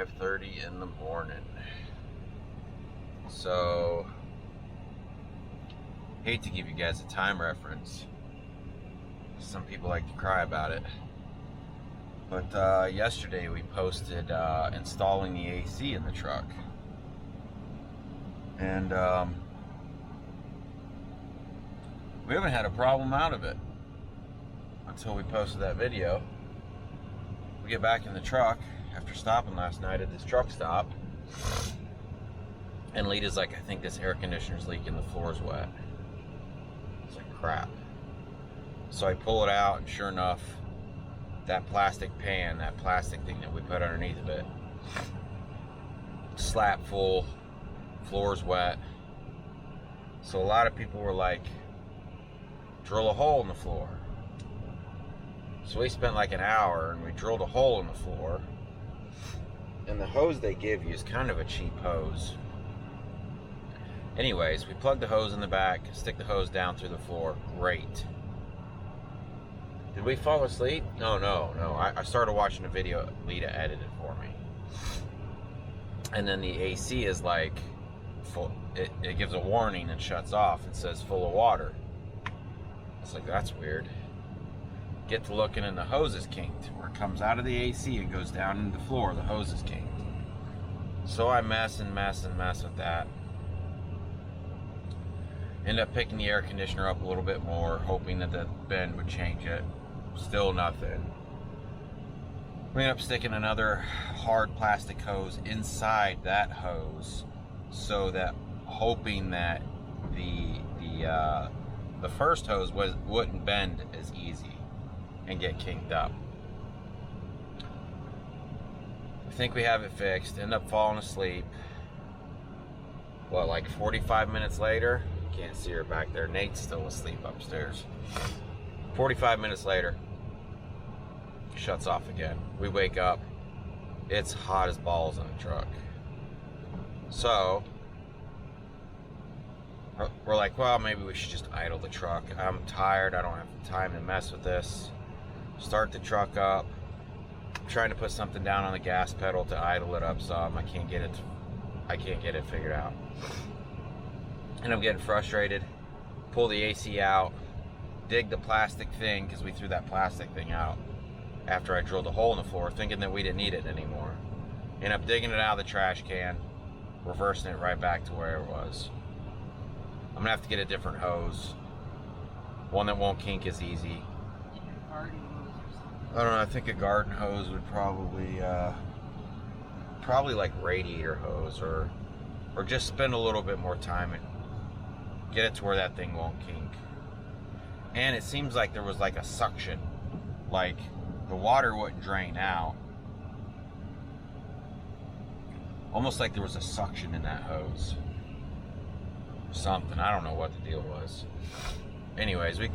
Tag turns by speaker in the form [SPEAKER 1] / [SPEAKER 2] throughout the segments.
[SPEAKER 1] 5:30 in the morning. So, hate to give you guys a time reference. Some people like to cry about it. But yesterday we posted installing the AC in the truck. And we haven't had a problem out of it until we posted that video. We get back in the truck after stopping last night at this truck stop, and Lita's like, I think this air conditioner's leaking, the floor's wet. It's like, crap. So I pull it out, and sure enough, that plastic pan, that plastic thing that we put underneath of it, slap full, floor's wet. So a lot of people were like, drill a hole in the floor. So we spent like an hour and we drilled a hole in the floor. And the hose they give you is kind of a cheap hose. Anyways, we plug the hose in the back, stick the hose down through the floor. Great. Did we fall asleep? No. I started watching a video Lita edited for me. And then the AC is like full. It gives a warning and shuts off and says full of water. It's like, that's weird. Get to looking and the hose is kinked. Where it comes out of the AC and goes down into the floor, the hose is kinked. So I mess with that. End up picking the air conditioner up a little bit more, hoping that the bend would change it. Still nothing. We end up sticking another hard plastic hose inside that hose, so that hoping that the first hose wouldn't bend as easy and get kinked up. I think we have it fixed. End up falling asleep. What, like 45 minutes later? Can't see her back there. Nate's still asleep upstairs. 45 minutes later, shuts off again. We wake up. It's hot as balls in the truck. So we're like, well, maybe we should just idle the truck. I'm tired. I don't have time to mess with this. Start the truck up. I'm trying to put something down on the gas pedal to idle it up some. I can't get it figured out. And I'm getting frustrated. Pull the AC out. Dig the plastic thing, because we threw that plastic thing out after I drilled a hole in the floor, thinking that we didn't need it anymore. End up digging it out of the trash can, reversing it right back to where it was. I'm gonna have to get a different hose, one that won't kink as easy. I don't know. I think a garden hose would probably like radiator hose, or just spend a little bit more time and get it to where that thing won't kink. And it seems like there was like a suction, like the water wouldn't drain out. Almost like there was a suction in that hose. Something. I don't know what the deal was. Anyways, we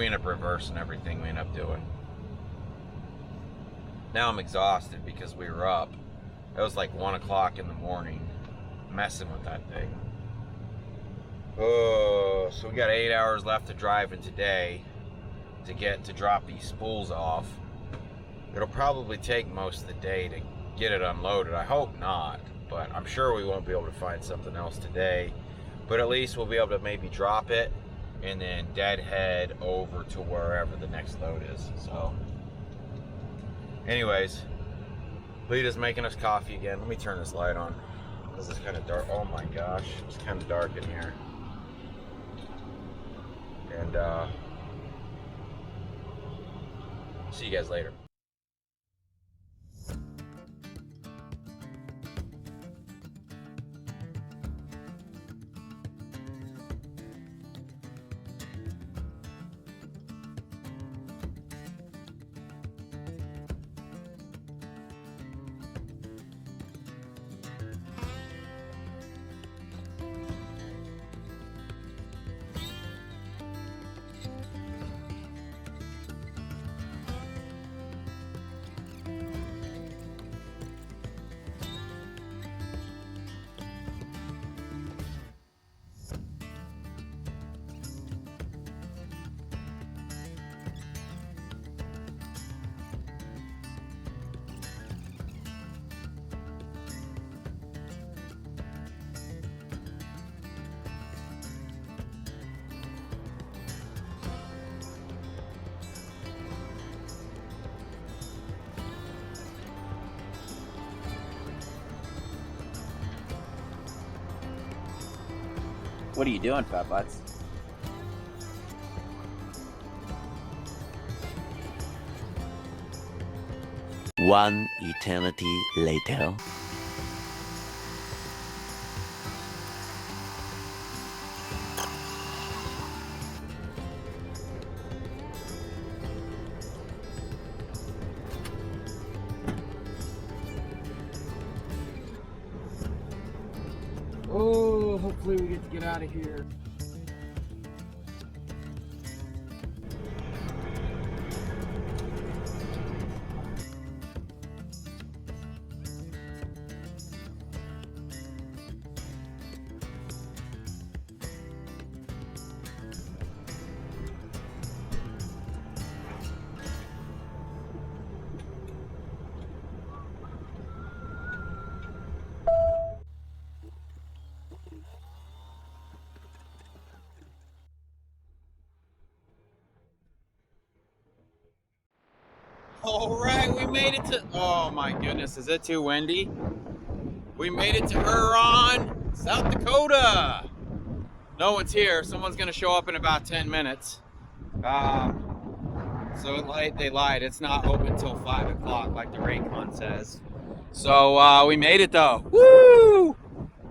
[SPEAKER 1] end up reversing everything we end up doing. Now I'm exhausted because we were up. It was like 1 o'clock in the morning messing with that thing. Oh, so we got 8 hours left to drive in today to drop these spools off. It'll probably take most of the day to get it unloaded. I hope not, but I'm sure we won't be able to find something else today. But at least we'll be able to maybe drop it and then deadhead over to wherever the next load is. So anyways, Lita's making us coffee again. Let me turn this light on because it's kind of dark. Oh my gosh, it's kind of dark in here. And see you guys later.
[SPEAKER 2] What are you doing, Fat Butts?
[SPEAKER 3] One eternity later.
[SPEAKER 1] Oh, hopefully we get to get out of here. All right, we made it to, oh my goodness, is it too windy? We made it to Huron, South Dakota. No one's here. Someone's gonna show up in about 10 minutes. They lied. It's not open till 5 o'clock like the Raycon says. So we made it though. Woo!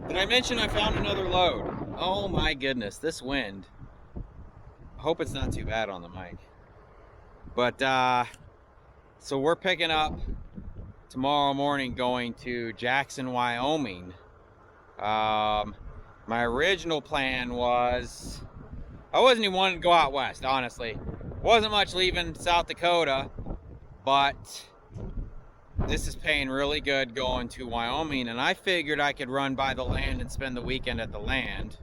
[SPEAKER 1] Did I mention I found another load? Oh my goodness, this wind. I hope it's not too bad on the mic. But so we're picking up tomorrow morning going to Jackson, Wyoming. My original plan was, I wasn't even wanting to go out west, honestly. Wasn't much leaving South Dakota, but this is paying really good going to Wyoming, and I figured I could run by the land and spend the weekend at the land.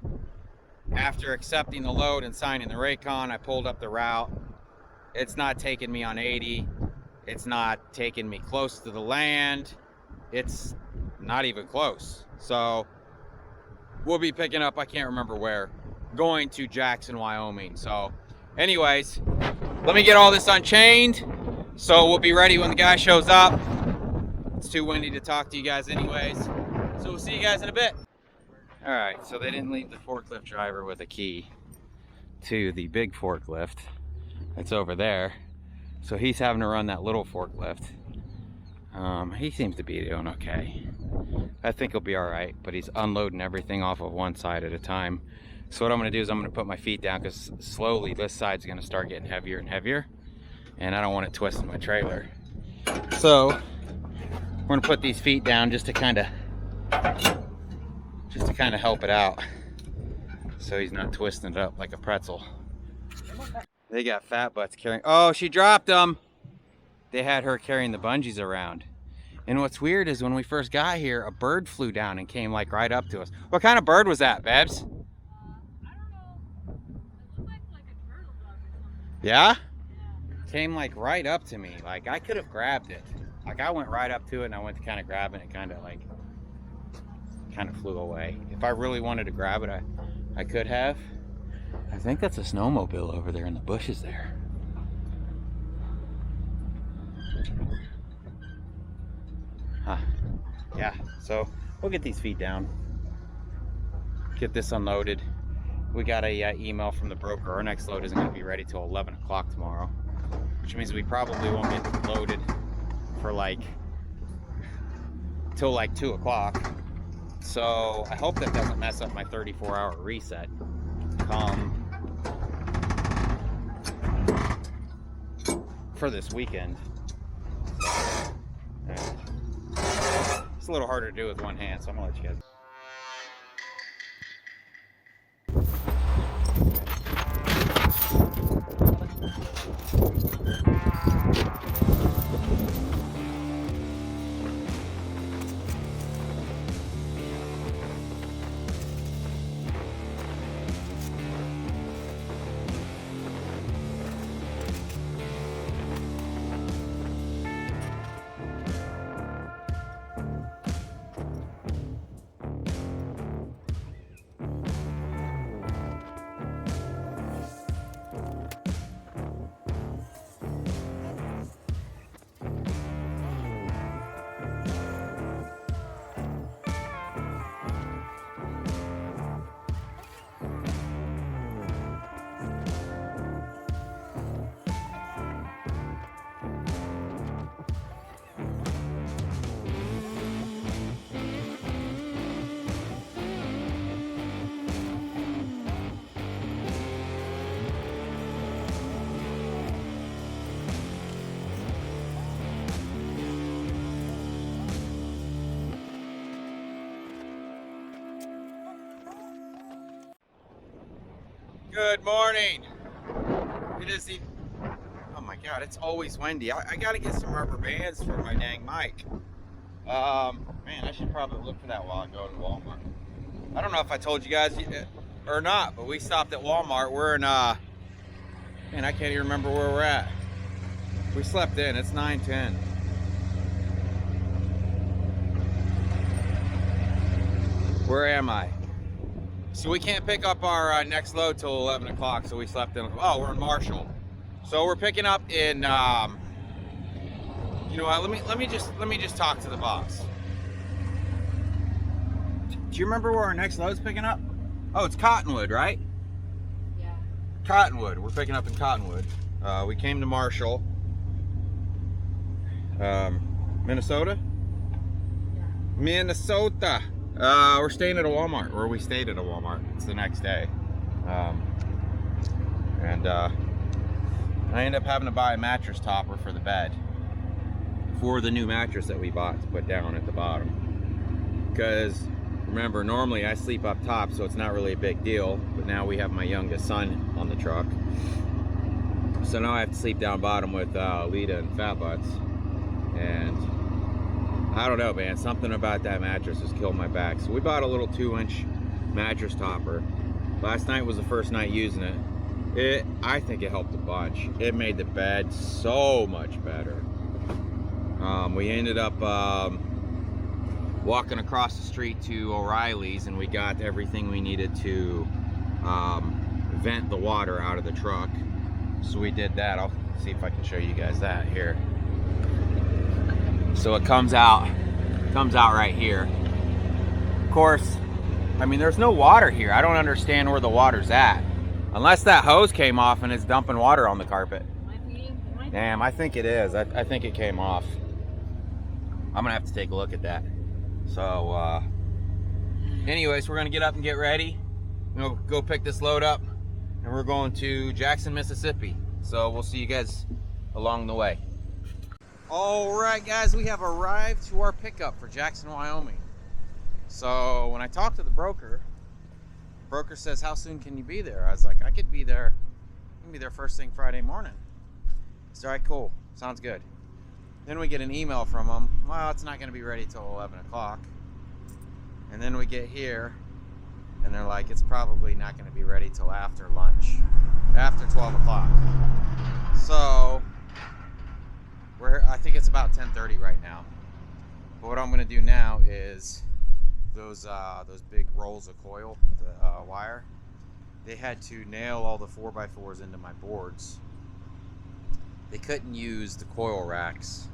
[SPEAKER 1] After accepting the load and signing the Raycon, I pulled up the route. It's not taking me on 80. It's not taking me close to the land. It's not even close. So we'll be picking up, I can't remember where, going to Jackson, Wyoming. So anyways, let me get all this unchained. So we'll be ready when the guy shows up. It's too windy to talk to you guys anyways. So we'll see you guys in a bit. All right, so they didn't leave the forklift driver with a key to the big forklift. It's over there. So he's having to run that little forklift. He seems to be doing okay. I think he'll be all right, but he's unloading everything off of one side at a time. So what I'm gonna do is I'm gonna put my feet down, because slowly this side's gonna start getting heavier and heavier, and I don't want it twisting my trailer. So we're gonna put these feet down just to kind of help it out, so he's not twisting it up like a pretzel. They got Fat Butts carrying, oh, she dropped them. They had her carrying the bungees around. And what's weird is when we first got here, a bird flew down and came like right up to us. What kind of bird was that, Babs?
[SPEAKER 4] I don't know. It looked like a turtle dove or something.
[SPEAKER 1] Yeah?
[SPEAKER 4] Yeah.
[SPEAKER 1] Came like right up to me. Like I could have grabbed it. Like I went right up to it and I went to kind of grab it and it kind of flew away. If I really wanted to grab it, I could have. I think that's a snowmobile over there in the bushes there. Huh. Yeah, so we'll get these feet down. Get this unloaded. We got a email from the broker. Our next load isn't going to be ready till 11 o'clock tomorrow, which means we probably won't get loaded for till 2 o'clock. So I hope that doesn't mess up my 34-hour reset for this weekend. It's a little harder to do with one hand, so I'm gonna let you guys. Good morning. It is the, oh my God, it's always windy. I gotta get some rubber bands for my dang mic. Man, I should probably look for that while I go to Walmart. I don't know if I told you guys or not, but we stopped at Walmart. We're in, man, I can't even remember where we're at. We slept in, it's 9:10. Where am I? So we can't pick up our next load till 11 o'clock, so we slept in. Oh, we're in Marshall. So we're picking up in, you know what, let me just talk to the boss. Do you remember where our next load's picking up? Oh, it's Cottonwood, right?
[SPEAKER 4] Yeah.
[SPEAKER 1] Cottonwood, we're picking up in Cottonwood. We came to Marshall. Minnesota?
[SPEAKER 4] Yeah.
[SPEAKER 1] Minnesota. We're staying at a Walmart, or we stayed at a Walmart. It's the next day. I ended up having to buy a mattress topper for the bed for the new mattress that we bought to put down at the bottom. Because remember, normally I sleep up top, so it's not really a big deal. But now we have my youngest son on the truck. So now I have to sleep down bottom with Lita and Fat Butts. And I don't know, man, something about that mattress has killed my back. So we bought a little 2-inch mattress topper. Last night was the first night using it. I think it helped a bunch. It made the bed so much better. We ended up walking across the street to O'Reilly's, and we got everything we needed to vent the water out of the truck. So we did that. I'll see if I can show you guys that here. So it comes out right here. Of course, I mean, there's no water here. I don't understand where the water's at. Unless that hose came off and it's dumping water on the carpet. Damn, I think it is. I think it came off. I'm gonna have to take a look at that. So, anyways, we're gonna get up and get ready. We'll go pick this load up, and we're going to Jackson, Mississippi. So we'll see you guys along the way. All right, guys, we have arrived to our pickup for Jackson, Wyoming. So when I talked to the broker says, how soon can you be there? I was like, I could be there first thing Friday morning. He's all right, cool, sounds good. Then we get an email from him, well, it's not gonna be ready till 11 o'clock. And then we get here, and they're like, it's probably not gonna be ready till after lunch, after 12 o'clock. So, I think it's about 10:30 right now. But what I'm gonna do now is those big rolls of coil, the wire, they had to nail all the 4x4s into my boards. They couldn't use the coil racks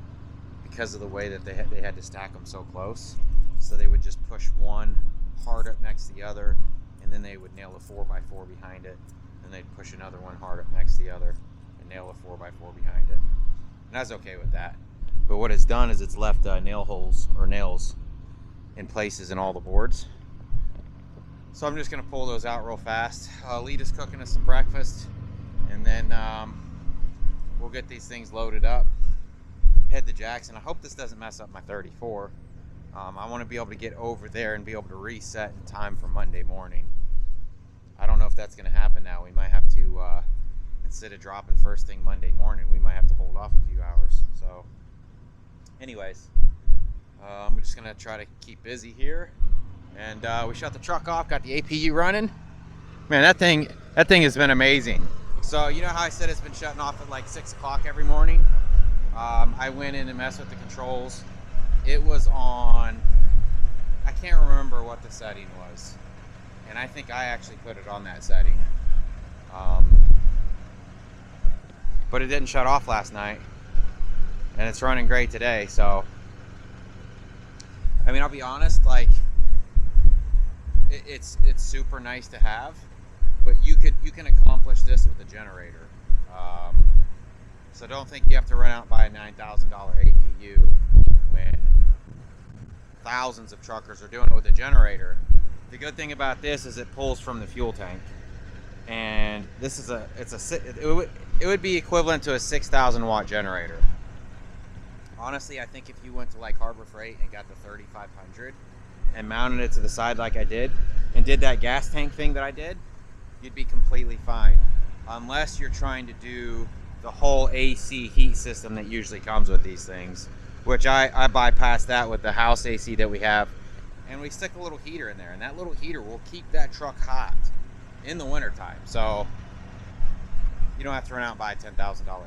[SPEAKER 1] because of the way that they had to stack them so close. So they would just push one hard up next to the other, and then they would nail a 4x4 behind it, and they'd push another one hard up next to the other and nail a 4x4 behind it. And I was okay with that. But what it's done is it's left nail holes or nails in places in all the boards. So I'm just gonna pull those out real fast. Lita's cooking us some breakfast, and then we'll get these things loaded up, head to Jackson. I hope this doesn't mess up my 34. I want to be able to get over there and be able to reset in time for Monday morning. I don't know if that's gonna happen now. We might have to, instead of dropping first thing Monday morning, we might have to hold off a few hours. So anyways, I'm just gonna try to keep busy here, and we shut the truck off, got the APU running. Man, that thing has been amazing. So you know how I said it's been shutting off at like 6 o'clock every morning? I went in and messed with the controls. It was on, I can't remember what the setting was, and I think I actually put it on that setting. But it didn't shut off last night, and it's running great today. So I mean, I'll be honest, like it's super nice to have, but you can accomplish this with a generator. So don't think you have to run out and buy a $9,000 APU when thousands of truckers are doing it with a generator. The good thing about this is it pulls from the fuel tank, and this is it would be equivalent to a 6,000 watt generator. Honestly, I think if you went to like Harbor Freight and got the 3500 and mounted it to the side like I did, and did that gas tank thing that I did, you'd be completely fine. Unless you're trying to do the whole AC heat system that usually comes with these things, which I bypassed that with the house AC that we have. And we stick a little heater in there, and that little heater will keep that truck hot in the wintertime. So you don't have to run out and buy a $10,000 APU.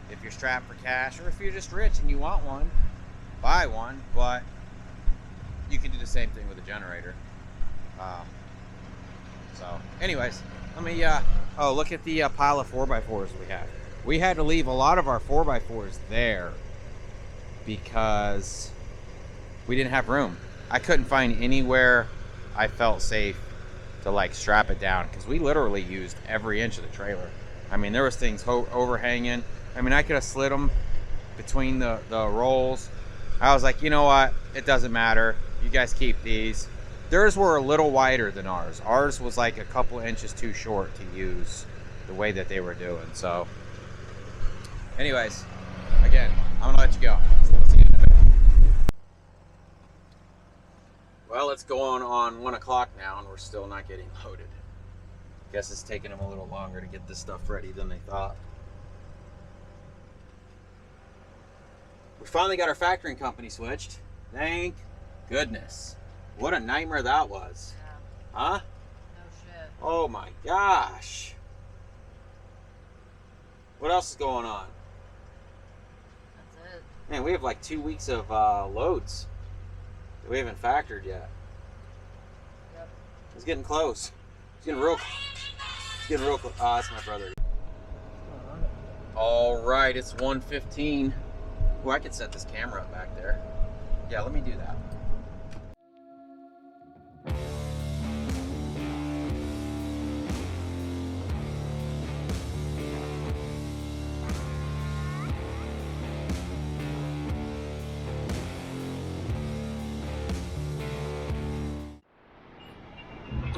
[SPEAKER 1] If you're strapped for cash, or if you're just rich and you want one, buy one. But you can do the same thing with a generator. So anyways, let me oh, look at the pile of 4x4s we have. We had to leave a lot of our 4x4s there because we didn't have room. I couldn't find anywhere I felt safe to like strap it down, because we literally used every inch of the trailer. I mean, there was things overhanging. I mean, I could have slid them between the rolls. I was like, you know what? It doesn't matter. You guys keep these. Theirs were a little wider than ours. Ours was like a couple inches too short to use the way that they were doing. So anyways, again, I'm gonna let you go. See you in a bit. Well, it's going on 1 o'clock now, and we're still not getting loaded. Guess it's taking them a little longer to get this stuff ready than they thought. We finally got our factoring company switched. Thank goodness. What a nightmare that was.
[SPEAKER 4] Yeah.
[SPEAKER 1] Huh?
[SPEAKER 4] No shit.
[SPEAKER 1] Oh my gosh. What else is going on?
[SPEAKER 4] That's it.
[SPEAKER 1] Man, we have like 2 weeks of loads that we haven't factored yet.
[SPEAKER 4] Yep.
[SPEAKER 1] It's getting close. It's getting real close. Ah, that's my brother. All right, it's 1:15. Oh, I could set this camera up back there. Yeah, let me do that.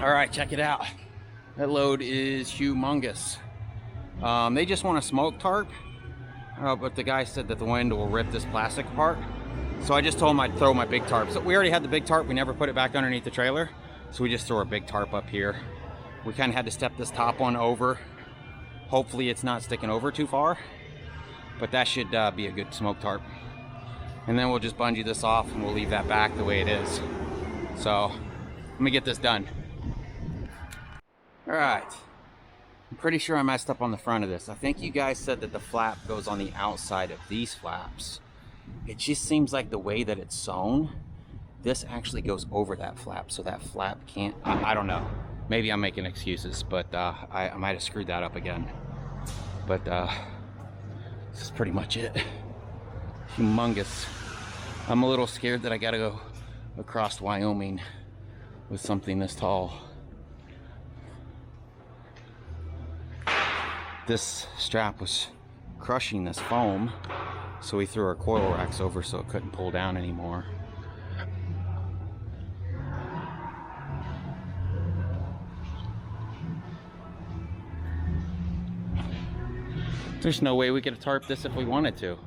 [SPEAKER 1] All right, check it out. That load is humongous. They just want a smoke tarp, but the guy said that the wind will rip this plastic apart. So I just told him I'd throw my big tarp. So we already had the big tarp. We never put it back underneath the trailer. So we just throw a big tarp up here. We kind of had to step this top one over. Hopefully it's not sticking over too far, but that should be a good smoke tarp. And then we'll just bungee this off and we'll leave that back the way it is. So let me get this done. All right, I'm pretty sure I messed up on the front of this. I think you guys said that the flap goes on the outside of these flaps. It just seems like the way that it's sewn, this actually goes over that flap, so that flap can't, I don't know. Maybe I'm making excuses, but I might have screwed that up again. But this is pretty much it. Humongous. I'm a little scared that I gotta go across Wyoming with something this tall. This strap was crushing this foam, so we threw our coil racks over so it couldn't pull down anymore. There's no way we could tarp this if we wanted to.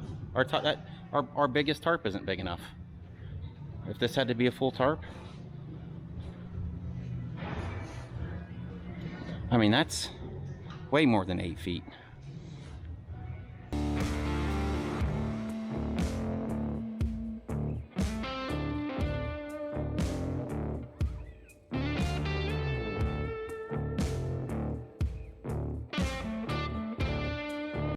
[SPEAKER 1] Our biggest tarp isn't big enough. If this had to be a full tarp, I mean, that's way more than 8 feet.